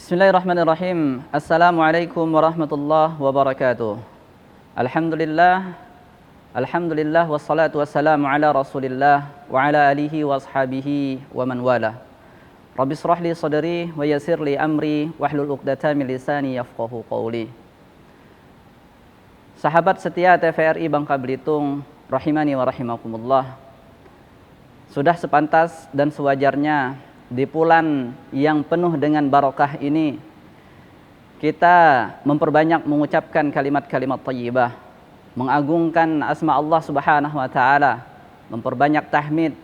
Bismillahirrahmanirrahim. Assalamualaikum warahmatullahi wabarakatuh. Alhamdulillah, alhamdulillah wassalatu wassalamu ala Rasulillah wa ala alihi wa ashabihi wa man wala. Rabbi shrah li sadri wa yassir li amri wahlul 'uqdatam min lisani yafqahu qawli. Sahabat setia TVRI Bangka Belitung, rahimani wa rahimakumullah. Sudah sepantas dan sewajarnya di bulan yang penuh dengan barokah ini kita memperbanyak mengucapkan kalimat-kalimat thayyibah, mengagungkan asma Allah Subhanahu wa taala, memperbanyak tahmid,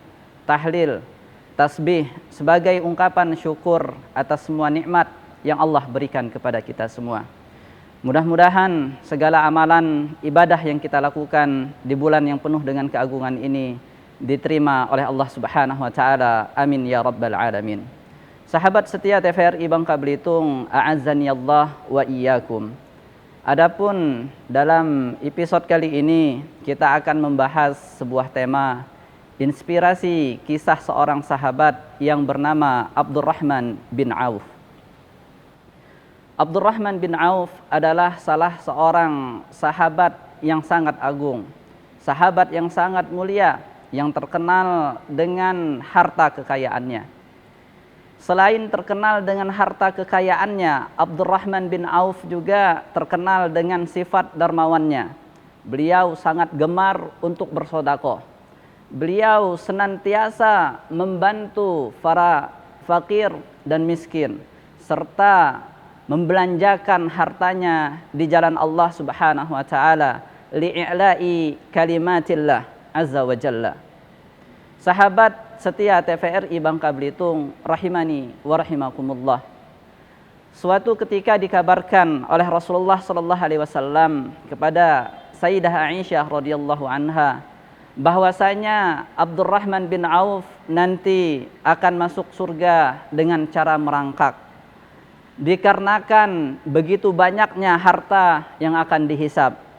tahlil, tasbih sebagai ungkapan syukur atas semua nikmat yang Allah berikan kepada kita semua. Mudah-mudahan segala amalan ibadah yang kita lakukan di bulan yang penuh dengan keagungan ini diterima oleh Allah Subhanahu wa taala. Amin ya rabbal alamin. Sahabat setia TVRI Bangka Belitung, a'azzani Allah wa iyyakum. Adapun dalam episode kali ini kita akan membahas sebuah tema inspirasi kisah seorang sahabat yang bernama Abdurrahman bin Auf. Abdurrahman bin Auf adalah salah seorang sahabat yang sangat agung, sahabat yang sangat mulia, yang terkenal dengan harta kekayaannya. Selain terkenal dengan harta kekayaannya, Abdurrahman bin Auf juga terkenal dengan sifat dermawannya. Beliau sangat gemar untuk bersedekah. Beliau senantiasa membantu para fakir dan miskin, serta membelanjakan hartanya di jalan Allah Subhanahu wa taala li'i'la'i kalimatillah azza wa jalla. Sahabat setia TVRI Bangka Belitung, rahimani wa rahimakumullah. Suatu ketika dikabarkan oleh Rasulullah sallallahu alaihi wasallam kepada Sayyidah Aisyah radhiyallahu anha bahwasanya Abdurrahman bin Auf nanti akan masuk surga dengan cara merangkak, dikarenakan begitu banyaknya harta yang akan dihisab.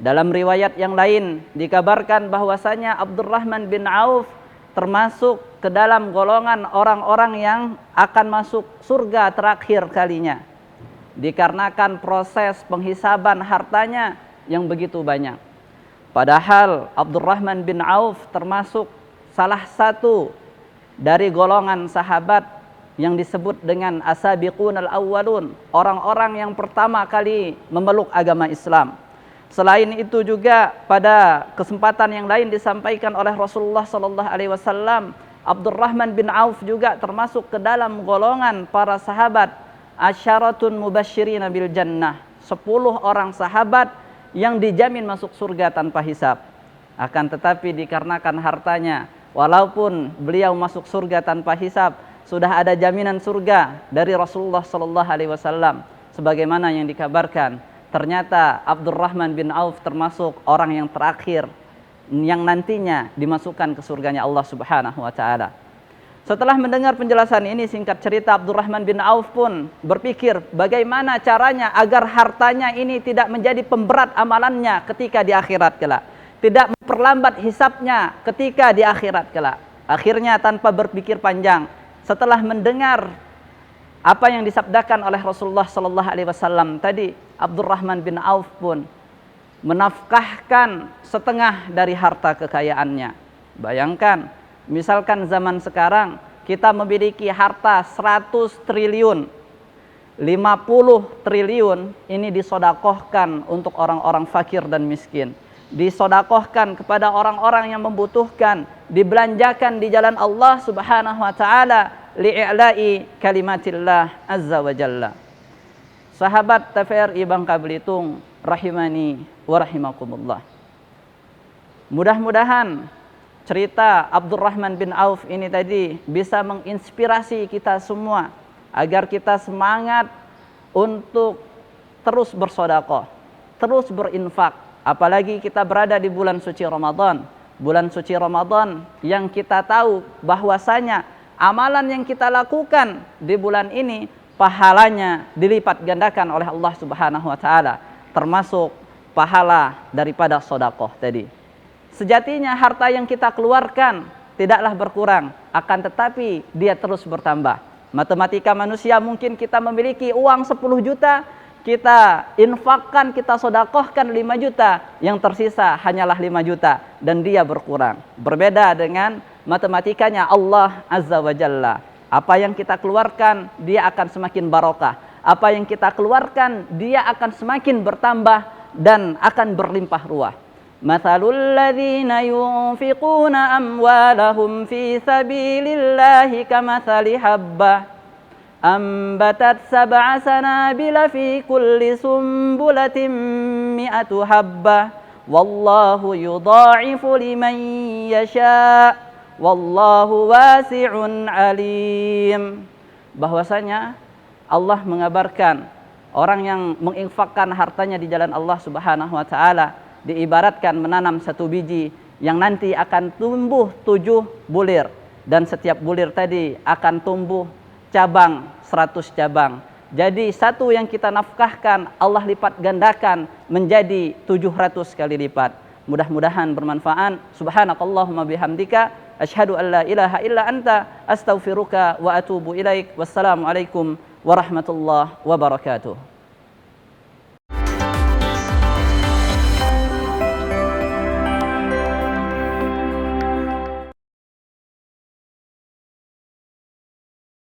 Dalam riwayat yang lain dikabarkan bahwasanya Abdurrahman bin Auf termasuk ke dalam golongan orang-orang yang akan masuk surga terakhir kalinya, dikarenakan proses penghisaban hartanya yang begitu banyak. Padahal Abdurrahman bin Auf termasuk salah satu dari golongan sahabat yang disebut dengan as-sabiqunal awwalun, orang-orang yang pertama kali memeluk agama Islam. Selain itu juga pada kesempatan yang lain disampaikan oleh Rasulullah sallallahu alaihi wasallam, Abdurrahman bin Auf juga termasuk ke dalam golongan para sahabat asyaratun mubasysyirina bil jannah, 10 orang sahabat yang dijamin masuk surga tanpa hisab. Akan tetapi dikarenakan hartanya, walaupun beliau masuk surga tanpa hisab, sudah ada jaminan surga dari Rasulullah sallallahu alaihi wasallam sebagaimana yang dikabarkan. Ternyata Abdurrahman bin Auf termasuk orang yang terakhir yang nantinya dimasukkan ke surganya Allah Subhanahu wa taala. Setelah mendengar penjelasan ini, singkat cerita Abdurrahman bin Auf pun berpikir bagaimana caranya agar hartanya ini tidak menjadi pemberat amalannya ketika di akhirat kelak, tidak memperlambat hisabnya ketika di akhirat kelak. Akhirnya tanpa berpikir panjang, setelah mendengar apa yang disabdakan oleh Rasulullah sallallahu alaihi wasallam tadi, Abdurrahman bin Auf pun menafkahkan setengah dari harta kekayaannya. Bayangkan, misalkan zaman sekarang kita memiliki harta 100 triliun, 50 triliun ini disodakohkan untuk orang-orang fakir dan miskin, disodakohkan kepada orang-orang yang membutuhkan, dibelanjakan di jalan Allah Subhanahu wa taala li'i'la'i kalimatillah azza wa jalla. Sahabat TVRI Bangka Belitung, rahimani wa rahimakumullah. Mudah-mudahan cerita Abdurrahman bin Auf ini tadi bisa menginspirasi kita semua agar kita semangat untuk terus bersedekah, terus berinfak. Apalagi kita berada di bulan suci Ramadan, bulan suci Ramadan yang kita tahu bahwasanya amalan yang kita lakukan di bulan ini pahalanya dilipat gandakan oleh Allah Subhanahu wa taala, termasuk pahala daripada sedekah tadi. Sejatinya harta yang kita keluarkan tidaklah berkurang, akan tetapi dia terus bertambah. Matematika manusia, mungkin kita memiliki uang 10 juta, kita infakkan, kita sodakohkan 5 juta, yang tersisa hanyalah 5 juta, dan dia berkurang. Berbeda dengan matematikanya Allah Azza wa Jalla. Apa yang kita keluarkan, dia akan semakin barokah. Apa yang kita keluarkan, dia akan semakin bertambah dan akan berlimpah ruah. Mathalul ladzina yunfiquna amwalahum fi sabilillahi kamathali habbah ambatat sab'a sanabila fi kulli sumbulatin mi'atu habbah wallahu yudha'ifu liman yasha' wallahu wasi'un alim. Bahwasanya Allah mengabarkan orang yang menginfakkan hartanya di jalan Allah Subhanahu wa taala diibaratkan menanam satu biji yang nanti akan tumbuh 7 bulir, dan setiap bulir tadi akan tumbuh cabang 100 cabang. Jadi satu yang kita nafkahkan Allah lipat gandakan menjadi 700 kali lipat. Mudah-mudahan bermanfaat. Subhanakallahumma bihamdika asyhadu an la ilaha illa anta astaghfiruka wa atubu ilaik. Wassalamualaikum warahmatullahi wabarakatuh.